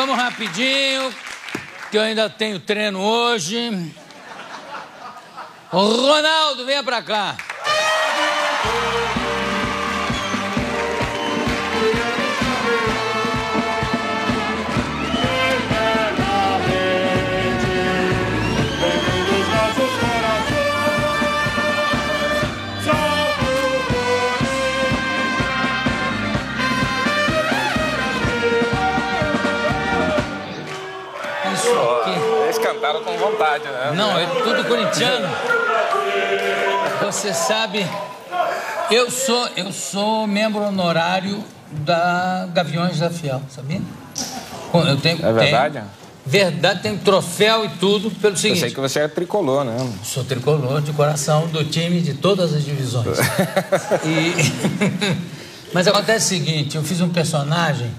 Vamos rapidinho, que eu ainda tenho treino hoje. Ronaldo, venha pra cá. Eles cantaram com vontade, né? Não, é tudo corintiano. Você sabe, eu sou membro honorário da Gaviões da Fiel, sabia? Eu tenho, é verdade? Verdade, tem troféu e tudo pelo seguinte. Eu sei que você é tricolor, né? Sou tricolor de coração do time de todas as divisões. Mas acontece o seguinte, eu fiz um personagem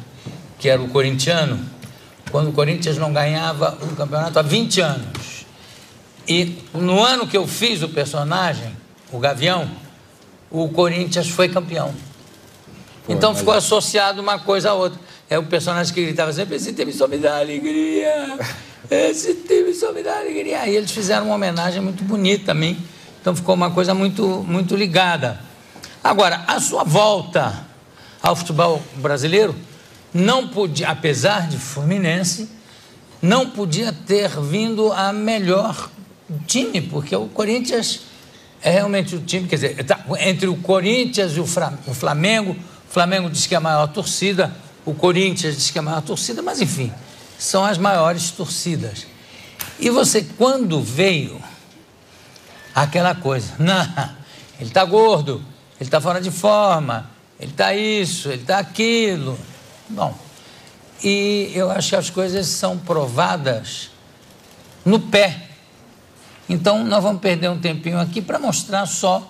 que era o corintiano, quando o Corinthians não ganhava o campeonato há 20 anos. E no ano que eu fiz o personagem, o Gavião, o Corinthians foi campeão. Então ficou associado uma coisa a outra. É o personagem que gritava sempre: esse time só me dá alegria, esse time só me dá alegria. Aí eles fizeram uma homenagem muito bonita a mim. Então ficou uma coisa muito, muito ligada. Agora, a sua volta ao futebol brasileiro não podia, apesar de Fluminense, não podia ter vindo a melhor time, porque o Corinthians é realmente o time, quer dizer, tá, entre o Corinthians e o Flamengo, o Flamengo diz que é a maior torcida, o Corinthians diz que é a maior torcida, mas enfim, são as maiores torcidas. E você, quando veio aquela coisa, não, ele está gordo, ele está fora de forma, ele está isso, ele está aquilo. Bom, e eu acho que as coisas são provadas no pé. Então, nós vamos perder um tempinho aqui para mostrar só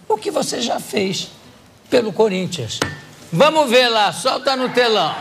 o que você já fez pelo Corinthians. Vamos ver lá, solta no telão.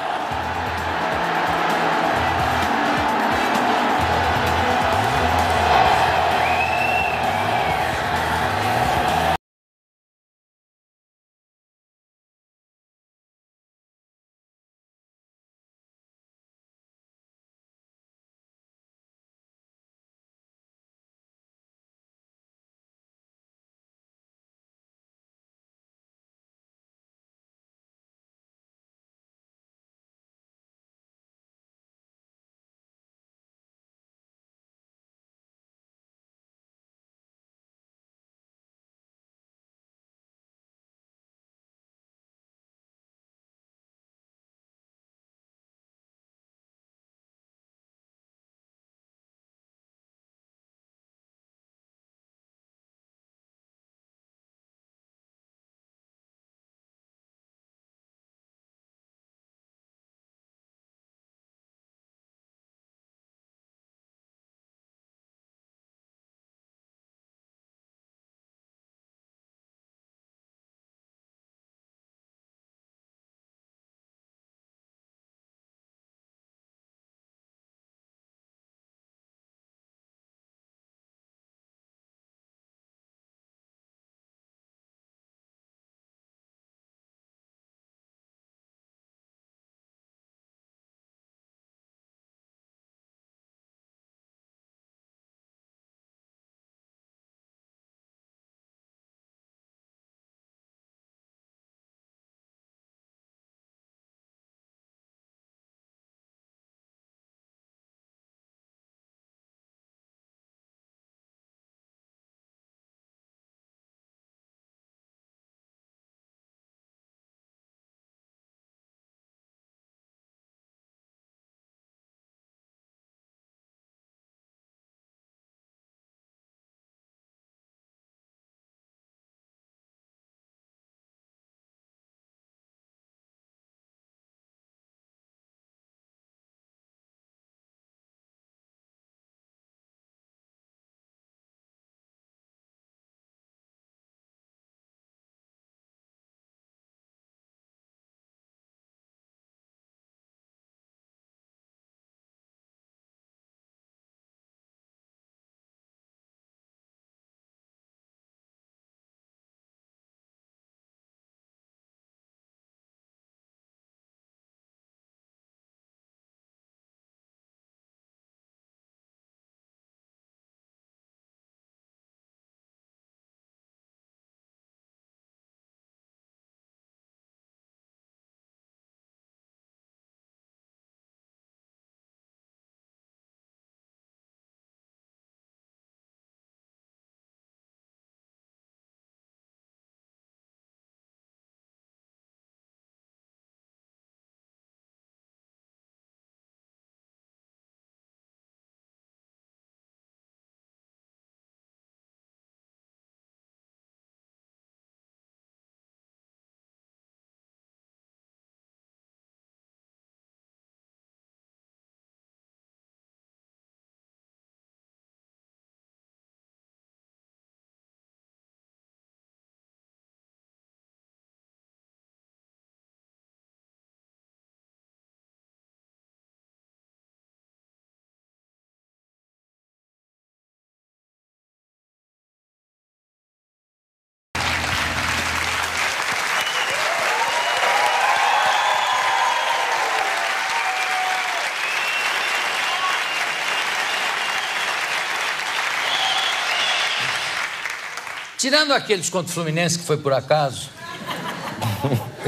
Tirando aqueles contra o Fluminense, que foi por acaso,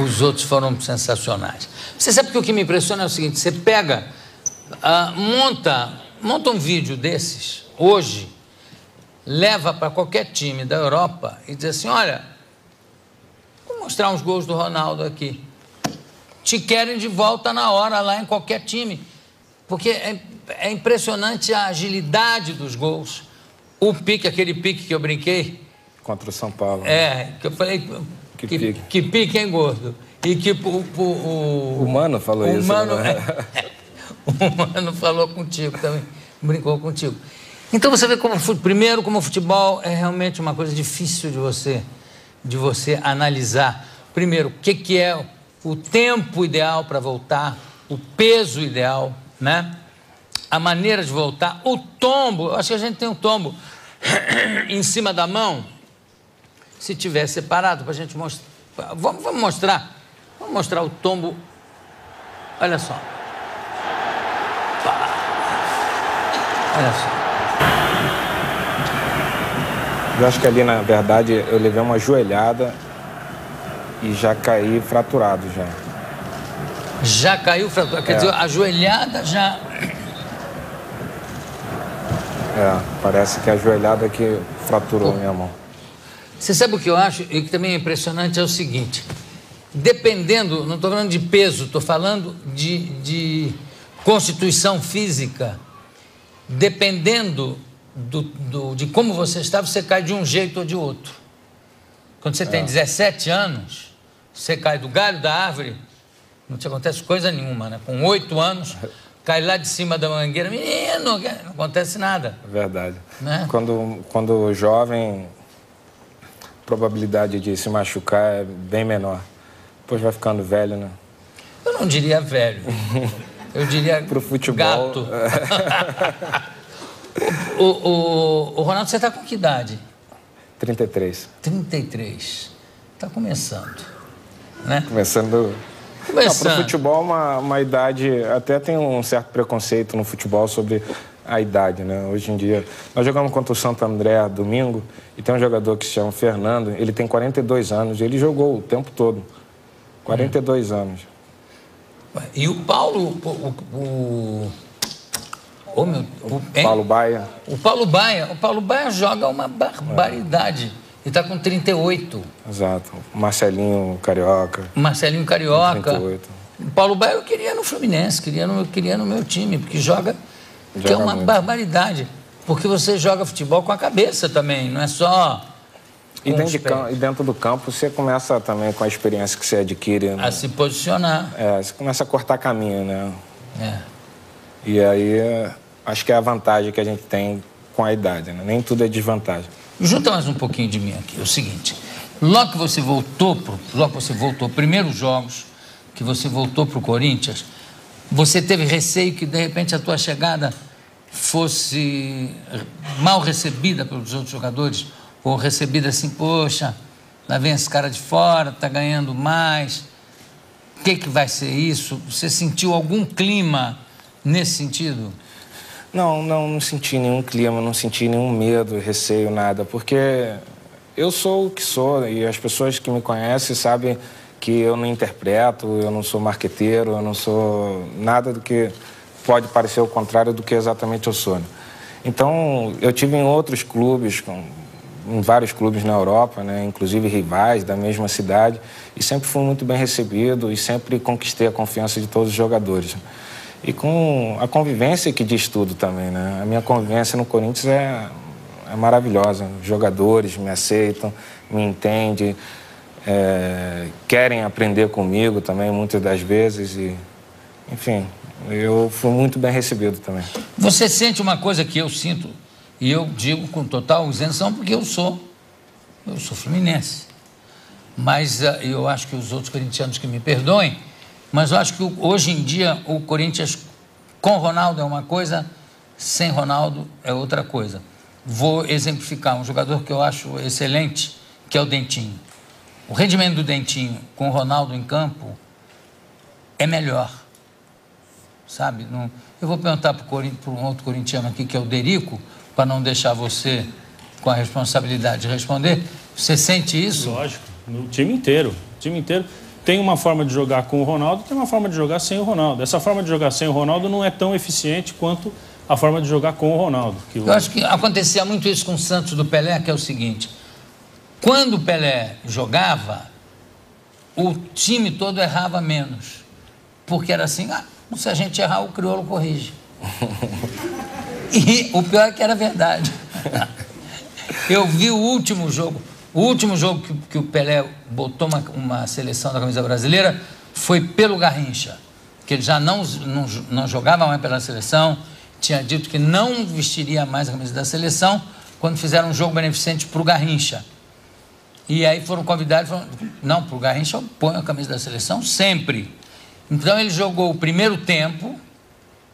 os outros foram sensacionais. Você sabe que o que me impressiona é o seguinte, você pega, monta um vídeo desses, hoje, leva para qualquer time da Europa e diz assim, olha, vou mostrar uns gols do Ronaldo aqui. Te querem de volta na hora lá em qualquer time. Porque é impressionante a agilidade dos gols. O pique, aquele pique que eu brinquei. Contra o São Paulo. Que eu falei, que pique, hein, gordo? E que o Mano falou isso. Mano, o Mano falou contigo também, brincou contigo. Então você vê como o futebol é realmente uma coisa difícil de você analisar. Primeiro, o que é o tempo ideal para voltar, o peso ideal, né? A maneira de voltar, o tombo. Eu acho que a gente tem um tombo em cima da mão. Se tiver separado, para a gente mostrar. Vamos mostrar. Vamos mostrar o tombo. Olha só. Olha só. Eu acho que ali, na verdade, eu levei uma joelhada e já caí fraturado já. Já caiu fraturado? Quer dizer, a joelhada já... Parece que a joelhada que fraturou minha mão. Você sabe o que eu acho e que também é impressionante é o seguinte, dependendo, não estou falando de peso, estou falando de constituição física, dependendo de como você está, você cai de um jeito ou de outro. Quando você tem 17 anos, você cai do galho da árvore, não te acontece coisa nenhuma, né? Com 8 anos, cai lá de cima da mangueira, menino, não acontece nada. Verdade. Né? Quando jovem, a probabilidade de se machucar é bem menor. Depois vai ficando velho, né? Eu não diria velho, eu diria pro futebol, gato. O Ronaldo, você está com que idade? 33. 33. Está começando, né? Começando. Não, pro futebol uma idade, até tem um certo preconceito no futebol sobre a idade, né? Hoje em dia, nós jogamos contra o Santo André domingo e tem um jogador que se chama Fernando, ele tem 42 anos, ele jogou o tempo todo, 42 anos. E o Paulo, Paulo Baia. O Paulo Baia joga uma barbaridade. Ele está com 38. Exato. Marcelinho Carioca. 38. O Paulo Baia eu queria no Fluminense, queria no meu time, porque joga que é uma muito barbaridade. Porque você joga futebol com a cabeça também, não é só... E dentro do campo você começa também com a experiência que você adquire. A se posicionar. Você começa a cortar caminho, né? E aí, acho que é a vantagem que a gente tem com a idade, né? Nem tudo é desvantagem. Junta mais um pouquinho de mim aqui. É o seguinte, logo que você voltou, primeiros jogos que você voltou para o Corinthians, você teve receio que, de repente, a tua chegada fosse mal recebida pelos outros jogadores? Ou recebida assim, poxa, lá vem esse cara de fora, está ganhando mais. O que vai ser isso? Você sentiu algum clima nesse sentido? Não senti nenhum clima, não senti nenhum medo, receio, nada. Porque eu sou o que sou e as pessoas que me conhecem sabem que eu não interpreto, eu não sou marqueteiro, eu não sou nada do que pode parecer o contrário do que exatamente eu sou. Né? Então, eu tive em outros clubes, em vários clubes na Europa, né, inclusive rivais da mesma cidade, e sempre fui muito bem recebido e sempre conquistei a confiança de todos os jogadores. E com a convivência que diz tudo também, né? A minha convivência no Corinthians é maravilhosa. Os jogadores me aceitam, me entendem, querem aprender comigo também muitas das vezes e, enfim, eu fui muito bem recebido também. Você sente uma coisa que eu sinto, e eu digo com total isenção, porque eu sou fluminense. Mas eu acho que os outros corintianos que me perdoem, mas eu acho que hoje em dia o Corinthians com Ronaldo é uma coisa, sem Ronaldo é outra coisa. Vou exemplificar um jogador que eu acho excelente, que é o Dentinho. O rendimento do Dentinho com o Ronaldo em campo é melhor, sabe? Eu vou perguntar para um outro corintiano aqui, que é o Derico, para não deixar você com a responsabilidade de responder. Você sente isso? Lógico, no time inteiro. O time inteiro tem uma forma de jogar com o Ronaldo, tem uma forma de jogar sem o Ronaldo. Essa forma de jogar sem o Ronaldo não é tão eficiente quanto a forma de jogar com o Ronaldo. Eu acho que acontecia muito isso com o Santos do Pelé, que é o seguinte: quando o Pelé jogava, o time todo errava menos. Porque era assim, se a gente errar, o crioulo corrige. E o pior é que era verdade. Eu vi o último jogo que o Pelé botou uma seleção da camisa brasileira foi pelo Garrincha, que ele já não jogava mais pela seleção, tinha dito que não vestiria mais a camisa da seleção quando fizeram um jogo beneficente para o Garrincha. E aí foram convidados e falaram, não, para o Garrincha eu ponho a camisa da seleção sempre. Então ele jogou o primeiro tempo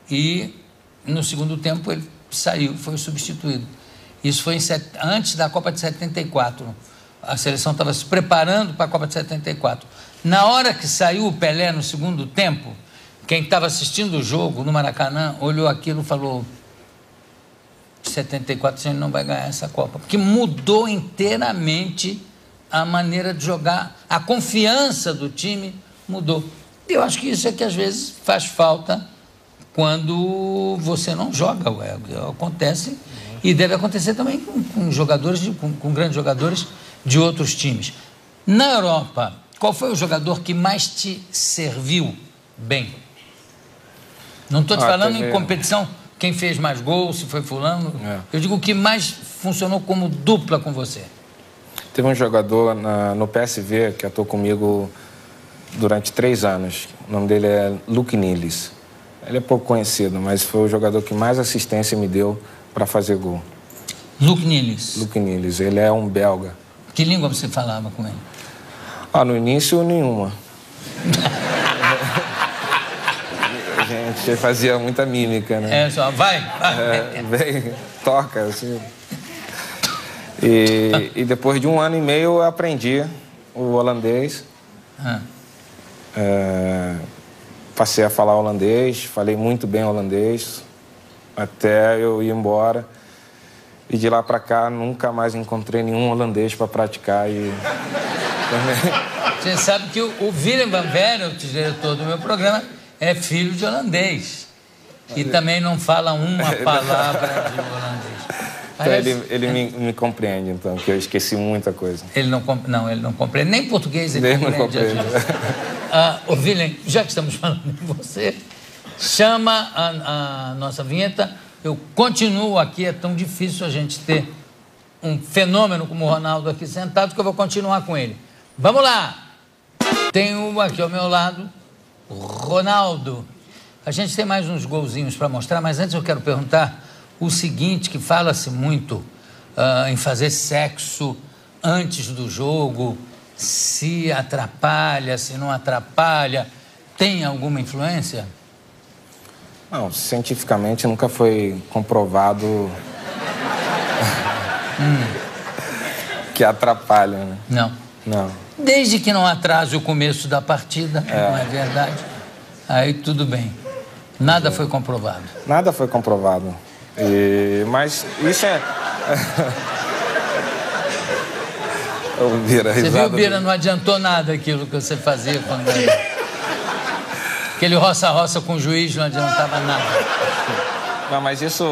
e no segundo tempo ele saiu, foi substituído. Isso foi antes da Copa de 74. A seleção estava se preparando para a Copa de 74. Na hora que saiu o Pelé no segundo tempo, quem estava assistindo o jogo no Maracanã olhou aquilo e falou: 74 a gente não vai ganhar essa Copa. Porque mudou inteiramente a maneira de jogar, a confiança do time mudou. E eu acho que isso é que às vezes faz falta quando você não joga. Acontece, e deve acontecer também com jogadores, com grandes jogadores de outros times. Na Europa, qual foi o jogador que mais te serviu bem? Não estou te falando em competição, quem fez mais gols, se foi fulano. Eu digo o que mais funcionou como dupla com você. Teve um jogador no PSV que atuou comigo durante 3 anos. O nome dele é Luke Nilis. Ele é pouco conhecido, mas foi o jogador que mais assistência me deu para fazer gol. Luke Nilis? Luke Nilis. Ele é um belga. Que língua você falava com ele? No início, nenhuma. A gente fazia muita mímica, né? Só vai. Vem, toca, assim. E depois de 1 ano e meio eu aprendi o holandês. Passei a falar holandês, falei muito bem holandês, até eu ir embora. E de lá para cá nunca mais encontrei nenhum holandês para praticar. Você sabe que o Willem van Verelt, diretor do meu programa, é filho de holandês. E também não fala uma palavra de holandês. Então ele me compreende, então, que eu esqueci muita coisa. Ele não compreende. Nem português ele compreende. Ô, Willem, já que estamos falando de você, chama a nossa vinheta. Eu continuo aqui, é tão difícil a gente ter um fenômeno como o Ronaldo aqui sentado, que eu vou continuar com ele. Vamos lá! Tenho aqui ao meu lado o Ronaldo. A gente tem mais uns golzinhos para mostrar, mas antes eu quero perguntar o seguinte, que fala-se muito em fazer sexo antes do jogo, se atrapalha, se não atrapalha. Tem alguma influência? Não, cientificamente nunca foi comprovado que atrapalha, né? Não. Desde que não atrase o começo da partida, não é verdade? Aí tudo bem. Nada foi comprovado. Nada foi comprovado. Mas isso é... Você viu, Bira, não adiantou nada aquilo que você fazia quando... Aquele roça-roça com o juiz não adiantava nada. Não, mas isso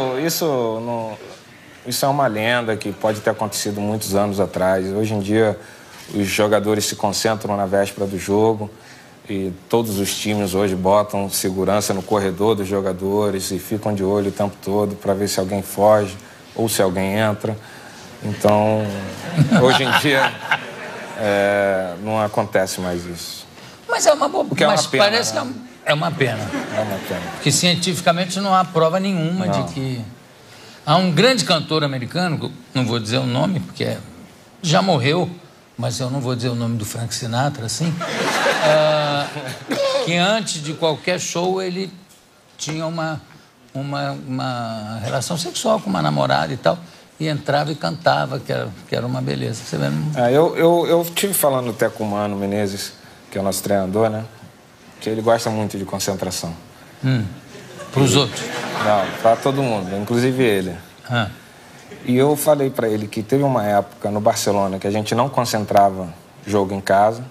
é uma lenda que pode ter acontecido muitos anos atrás. Hoje em dia, os jogadores se concentram na véspera do jogo e todos os times hoje botam segurança no corredor dos jogadores e ficam de olho o tempo todo para ver se alguém foge ou se alguém entra. Então, hoje em dia, não acontece mais isso. Mas é uma boa... Porque mas pena, parece que é uma pena. É uma pena. Porque cientificamente não há prova nenhuma de que... Há um grande cantor americano, não vou dizer o nome, porque já morreu, mas eu não vou dizer o nome do Frank Sinatra, assim, que antes de qualquer show ele tinha uma relação sexual com uma namorada e tal, e entrava e cantava, que era uma beleza. Você vê? Eu estive falando até com o Mano Menezes, que é o nosso treinador, né? Que ele gosta muito de concentração. Para os outros? Não, para todo mundo, inclusive ele. E eu falei para ele que teve uma época no Barcelona que a gente não concentrava jogo em casa,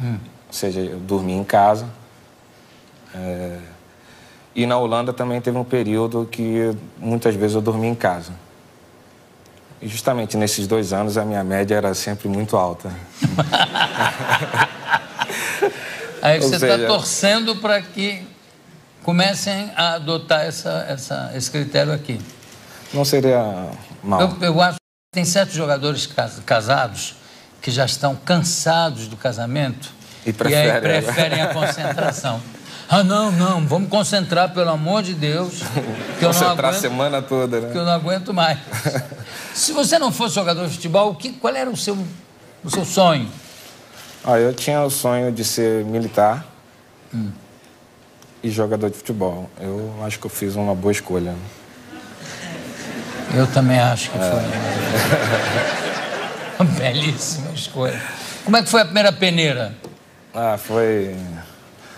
ou seja, eu dormia em casa. E na Holanda também teve um período que muitas vezes eu dormia em casa. E justamente nesses 2 anos a minha média era sempre muito alta. Aí você está torcendo para que comecem a adotar esse critério aqui. Não seria mal. Eu acho que tem certos jogadores casados que já estão cansados do casamento e aí preferem a concentração. Não, vamos concentrar, pelo amor de Deus. Que concentrar a semana toda, né? Que eu não aguento mais. Se você não fosse jogador de futebol, qual era o seu sonho? Eu tinha o sonho de ser militar e jogador de futebol. Eu acho que eu fiz uma boa escolha. Eu também acho que foi uma belíssima escolha. Como é que foi a primeira peneira? Foi...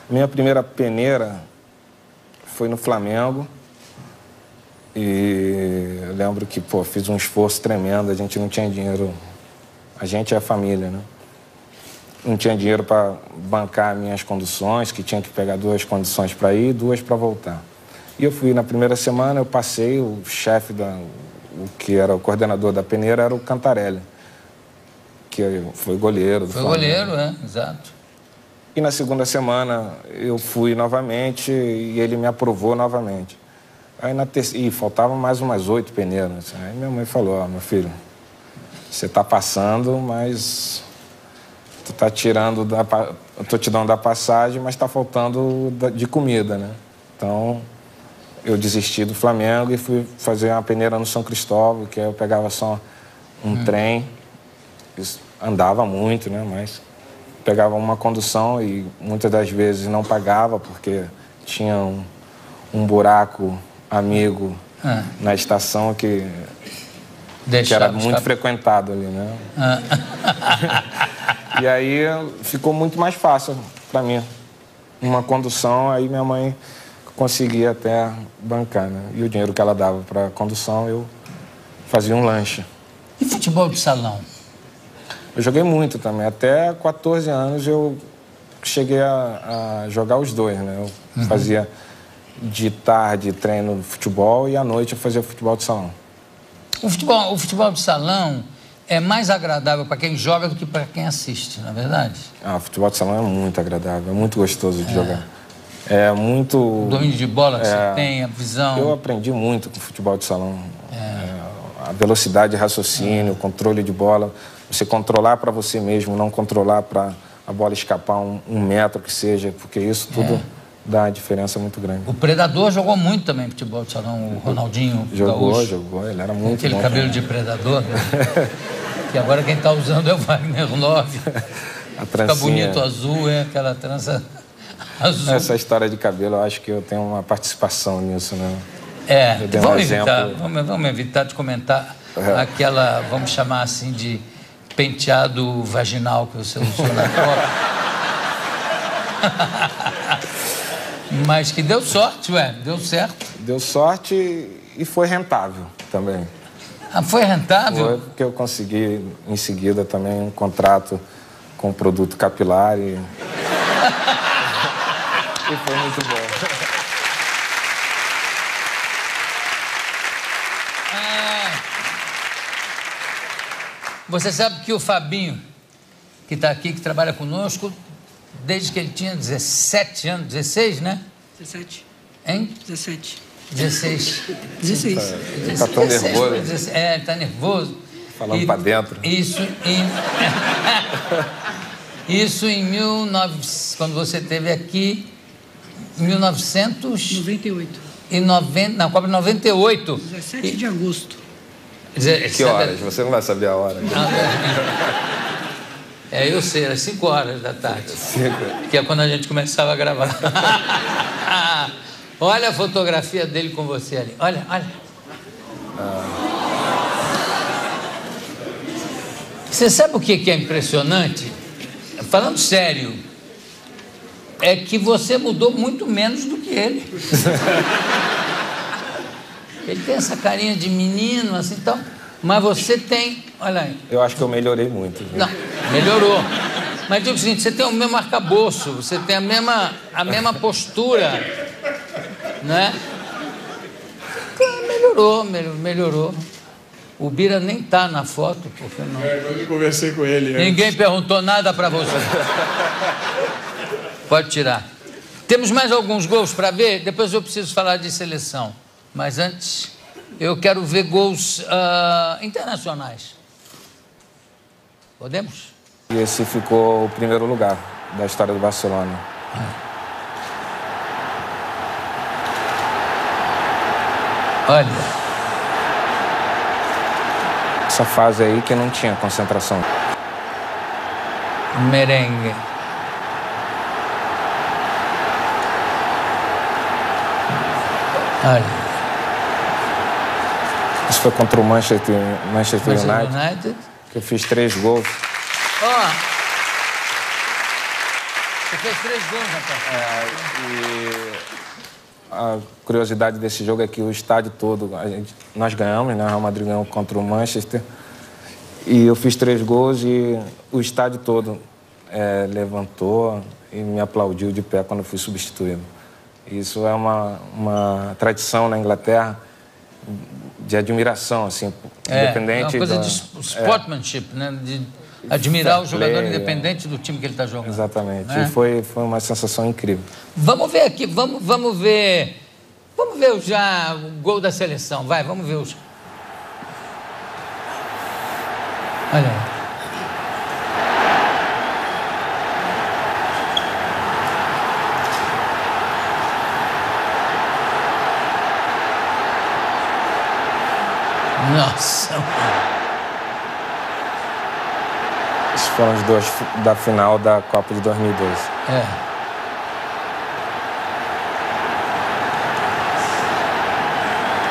Minha primeira peneira foi no Flamengo. E eu lembro que, fiz um esforço tremendo. A gente não tinha dinheiro. A gente é a família, né? Não tinha dinheiro para bancar minhas conduções, que tinha que pegar 2 condições para ir e 2 para voltar. E eu fui na primeira semana, eu passei, o chefe, o que era o coordenador da peneira era o Cantarelli, que foi goleiro do Flamengo. Foi goleiro, exato. E na segunda semana eu fui novamente e ele me aprovou novamente. Aí na terceira, faltavam mais umas 8 peneiras. Aí minha mãe falou: meu filho, você está passando, mas tu tá tirando eu tô te dando da passagem, mas está faltando de comida, né? Então eu desisti do Flamengo e fui fazer uma peneira no São Cristóvão, que aí eu pegava só um trem, andava muito, né? Mas pegava uma condução e muitas das vezes não pagava porque tinha um buraco amigo na estação que era muito frequentado ali, né? E aí ficou muito mais fácil para mim. Uma condução, aí minha mãe conseguia até bancar, né? E o dinheiro que ela dava para condução, eu fazia um lanche. E futebol de salão? Eu joguei muito também. Até 14 anos eu cheguei a jogar os 2, né? Eu fazia de tarde treino de futebol e à noite eu fazia futebol de salão. O futebol de salão é mais agradável para quem joga do que para quem assiste, não é verdade? O futebol de salão é muito agradável, é muito gostoso de jogar. É muito... O domínio de bola que você tem, a visão... Eu aprendi muito com o futebol de salão. A velocidade de raciocínio, o controle de bola, você controlar para você mesmo, não controlar para a bola escapar um metro que seja, porque isso tudo dá uma diferença muito grande. O Predador jogou muito também futebol de salão, o Ronaldinho Gaúcho. Jogou, ele era muito aquele bom. Aquele cabelo de Predador, que agora quem está usando é o Wagner Love. A trancinha. Fica bonito azul, aquela trança azul. Essa história de cabelo, eu acho que eu tenho uma participação nisso, né? Vamos evitar de comentar aquela, vamos chamar assim, de penteado vaginal que você usou na Copa. Mas que deu sorte, deu certo. Deu sorte e foi rentável também. Foi rentável? Foi porque eu consegui, em seguida, também um contrato com o produto capilar e foi muito bom. Você sabe que o Fabinho, que está aqui, que trabalha conosco, desde que ele tinha 17 anos, 16, né? 17. Hein? 17. 16. 16. Tá tão nervoso. Ele tá nervoso. Falando para dentro. Isso em 19... Quando você esteve aqui, 1998. Na Copa de 98. 17 de agosto. Que horas? Você não vai saber a hora. Eu sei, era 5 horas da tarde. Que é quando a gente começava a gravar. Olha a fotografia dele com você ali. Olha. Você sabe o que é impressionante? Falando sério, é que você mudou muito menos do que ele. Ele tem essa carinha de menino, assim, então... Mas você tem... Olha aí. Eu acho que eu melhorei muito. Viu? Não, melhorou. Mas digo o seguinte, você tem o mesmo arcabouço, você tem a mesma postura, né? Melhorou. O Bira nem tá na foto, porque não... Eu conversei com ele antes. Ninguém perguntou nada para você. Pode tirar. Temos mais alguns gols para ver? Depois eu preciso falar de seleção. Mas antes, eu quero ver gols internacionais. Podemos? E esse ficou o primeiro lugar da história do Barcelona. Olha. Essa fase aí que não tinha concentração. Merengue. Olha. Isso foi contra o Manchester United, que eu fiz 3 gols. Ó. Você fez 3 gols, rapaz. E a curiosidade desse jogo é que o estádio todo, nós ganhamos, né? O Real Madrid ganhou contra o Manchester. E eu fiz 3 gols e o estádio todo levantou e me aplaudiu de pé quando eu fui substituído. Isso é uma tradição na Inglaterra de admiração, assim, independente... É uma coisa de sportsmanship, né? De admirar o jogador independente do time que ele está jogando. Exatamente. Né? E foi uma sensação incrível. Vamos ver aqui, vamos ver já o gol da seleção. Vai, vamos ver os... Olha aí. Nossa. Esses foram os 2 da final da Copa de 2012.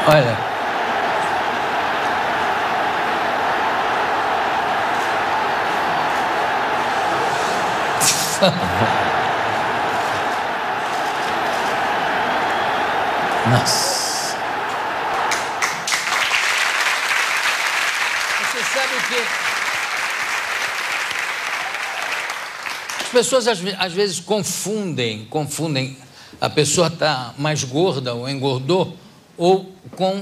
Olha. Nossa. Você sabe que as pessoas às vezes confundem. A pessoa está mais gorda ou engordou ou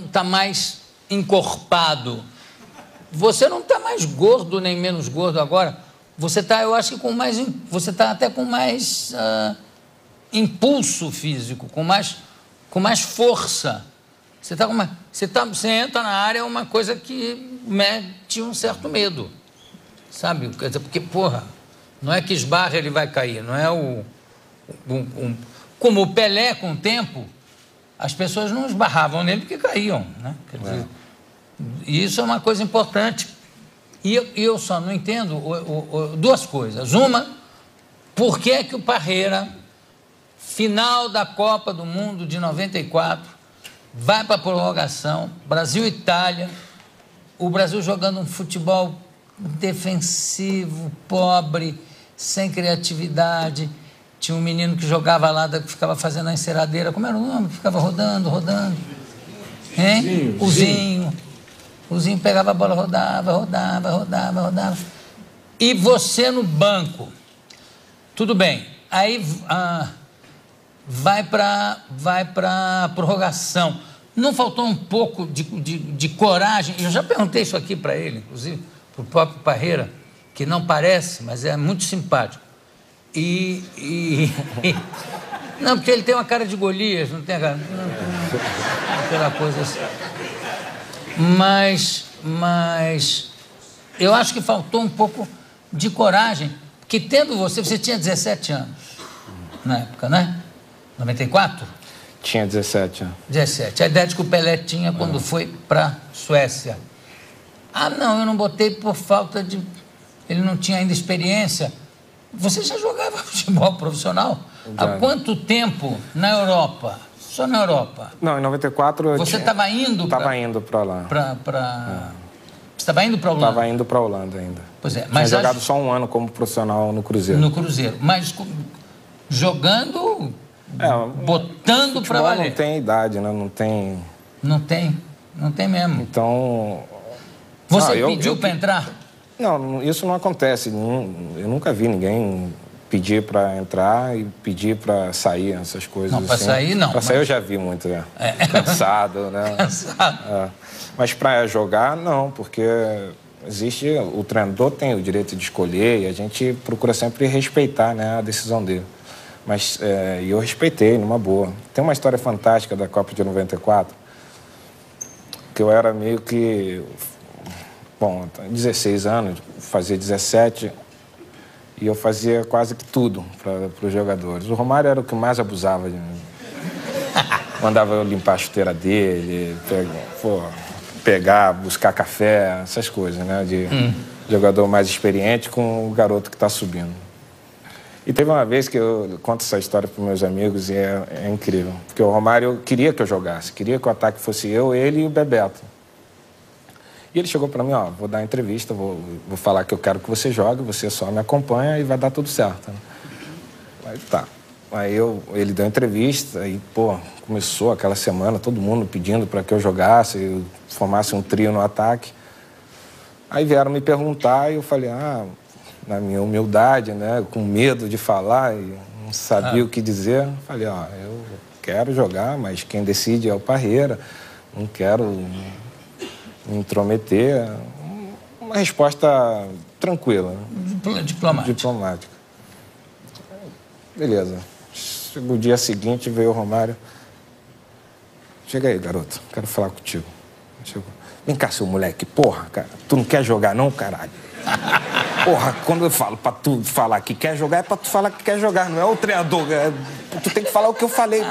está mais encorpado. Você não está mais gordo nem menos gordo agora. Você está, eu acho que você está até com mais impulso físico, com mais força. Você entra na área, é uma coisa que mete um certo medo, sabe? Quer dizer, porque, porra, não é que esbarra ele vai cair, não é como o Pelé, com o tempo, as pessoas não esbarravam nele porque caíam, né? Quer dizer, e isso é uma coisa importante. E eu só não entendo 2 coisas. Uma, por que que o Parreira, final da Copa do Mundo de 94, vai para a prorrogação, Brasil e Itália, o Brasil jogando um futebol defensivo, pobre, sem criatividade. Tinha um menino que jogava lá, que ficava fazendo a enceradeira, como era o nome? Ficava rodando. Hein? O Zinho pegava a bola, rodava. E você no banco. Tudo bem. Aí vai para prorrogação. Não faltou um pouco de coragem? Eu já perguntei isso aqui para ele, inclusive, para o próprio Parreira, que não parece, mas é muito simpático. Não, porque ele tem uma cara de Golias, não tem aquela coisa assim. Mas eu acho que faltou um pouco de coragem, porque tendo você tinha 17 anos na época, né? 94? Tinha 17 anos. 17. A idade que o Pelé tinha quando foi para a Suécia. Não, eu não botei por falta de... Ele não tinha ainda experiência. Você já jogava futebol profissional? Há quanto tempo na Europa? Só na Europa? Não, em 94... Você estava indo para... Estava indo para lá. Você estava indo para a Holanda? Estava indo para a Holanda ainda. Pois é, mas... Tinha jogado só 1 ano como profissional no Cruzeiro. No Cruzeiro. Mas jogando... botando para valer. Não tem idade, né? Não tem... Não tem mesmo. Então... Você pediu para entrar? Não, isso não acontece. Eu nunca vi ninguém pedir para entrar e pedir para sair, essas coisas. Não, para assim. sair não. Para sair eu já vi muito, né? Cansado, né? Cansado. Mas para jogar, não, porque o treinador tem o direito de escolher e a gente procura sempre respeitar, né, a decisão dele. Mas eu respeitei, numa boa. Tem uma história fantástica da Copa de 94, que eu era meio que... Bom, 16 anos, fazia 17, e eu fazia quase que tudo para os jogadores. O Romário era o que mais abusava de mim. Mandava eu limpar a chuteira dele, pegar, buscar café, essas coisas, né? De jogador mais experiente com o garoto que está subindo. E teve uma vez que eu conto essa história para meus amigos e é incrível. Porque o Romário queria que eu jogasse, queria que o ataque fosse eu, ele e o Bebeto. E ele chegou para mim, ó, vou dar entrevista, vou falar que eu quero que você jogue, você só me acompanha e vai dar tudo certo. Né? Aí tá. Aí ele deu entrevista e, começou aquela semana, todo mundo pedindo para que eu jogasse, eu formasse um trio no ataque. Aí vieram me perguntar e eu falei, na minha humildade, né, com medo de falar e não sabia o que dizer, falei, eu quero jogar, mas quem decide é o Parreira, não quero me intrometer. Uma resposta tranquila. Diplomática. Beleza. No dia seguinte veio o Romário. Chega aí, garoto, quero falar contigo. Chegou. Vem cá, seu moleque, porra, cara, tu não quer jogar não, caralho? Porra, quando eu falo pra tu falar que quer jogar, é pra tu falar que quer jogar, não é o treinador. Tu tem que falar o que eu falei.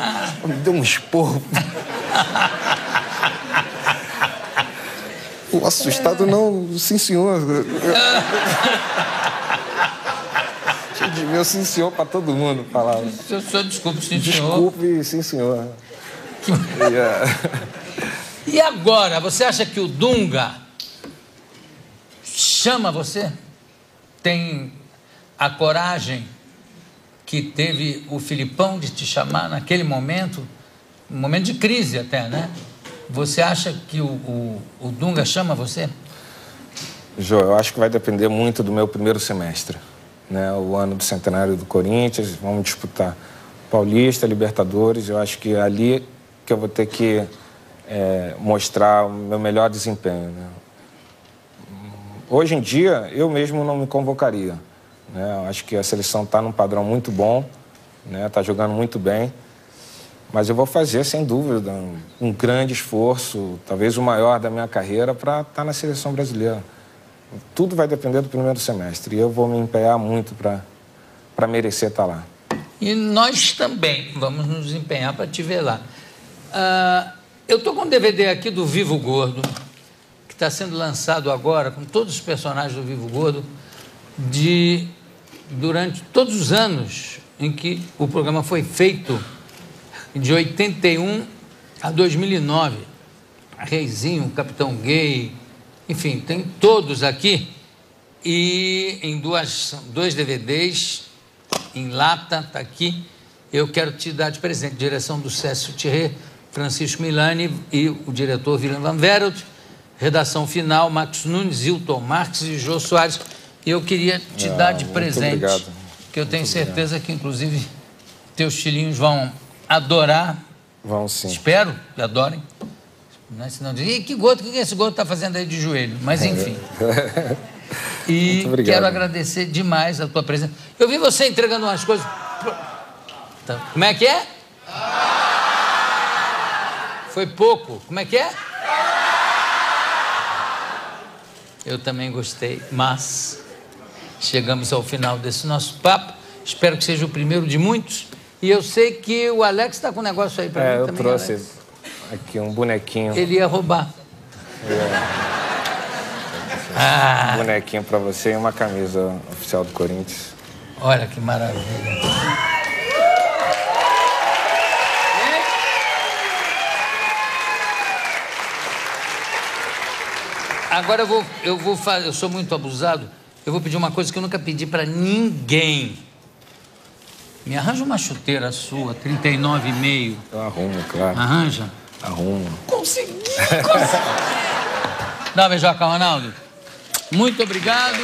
Me deu um esporro. O assustado não, sim senhor. Meu sim senhor pra todo mundo falava. Senhor, desculpe, sim senhor. Desculpe, sim senhor. E agora, você acha que o Dunga chama você? Tem a coragem que teve o Filipão de te chamar naquele momento, um momento de crise até, né? Você acha que o Dunga chama você? Jô, eu acho que vai depender muito do meu primeiro semestre, né? O ano do centenário do Corinthians, vamos disputar Paulista, Libertadores, eu acho que é ali que eu vou ter que mostrar o meu melhor desempenho, né? Hoje em dia, eu mesmo não me convocaria, né? Eu acho que a seleção está num padrão muito bom, né? Está jogando muito bem, mas eu vou fazer, sem dúvida, um grande esforço, talvez o maior da minha carreira, para estar na seleção brasileira. Tudo vai depender do primeiro semestre e eu vou me empenhar muito para merecer estar lá. E nós também vamos nos empenhar para te ver lá. Eu estou com um DVD aqui do Vivo Gordo, que está sendo lançado agora, com todos os personagens do Vivo Gordo, durante todos os anos em que o programa foi feito, de 81 a 2009. Reizinho, Capitão Gay, enfim, tem todos aqui. E em dois DVDs, em lata, está aqui. Eu quero te dar de presente. Direção do Cécio Thierry, Francisco Milani e o diretor Willem Van Verelt. Redação final, Max Nunes, Hilton Marques e Jô Soares. E eu queria te dar de presente, obrigado. Que eu tenho certeza que, inclusive, teus filhinhos vão adorar. Vão sim. Espero que adorem. Né? Senão dizem, que Gordo, o que esse Gordo está fazendo aí de joelho? Mas, enfim. E quero agradecer demais a tua presença. Eu vi você entregando umas coisas... Como é que é? Foi pouco. Como é que é? Eu também gostei, mas chegamos ao final desse nosso papo. Espero que seja o primeiro de muitos. E eu sei que o Alex está com um negócio aí para mim eu também. Eu trouxe Alex. Aqui um bonequinho. Ele ia roubar. Um bonequinho para você e uma camisa oficial do Corinthians. Olha que maravilha. Agora eu sou muito abusado, eu vou pedir uma coisa que eu nunca pedi para ninguém. Me arranja uma chuteira sua, 39,5. Eu arrumo, claro. Arranja? Arrumo. Consegui! Dá uma beijoca, Ronaldo. Muito obrigado.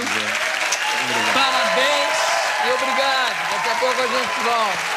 Parabéns e obrigado. Daqui a pouco a gente volta.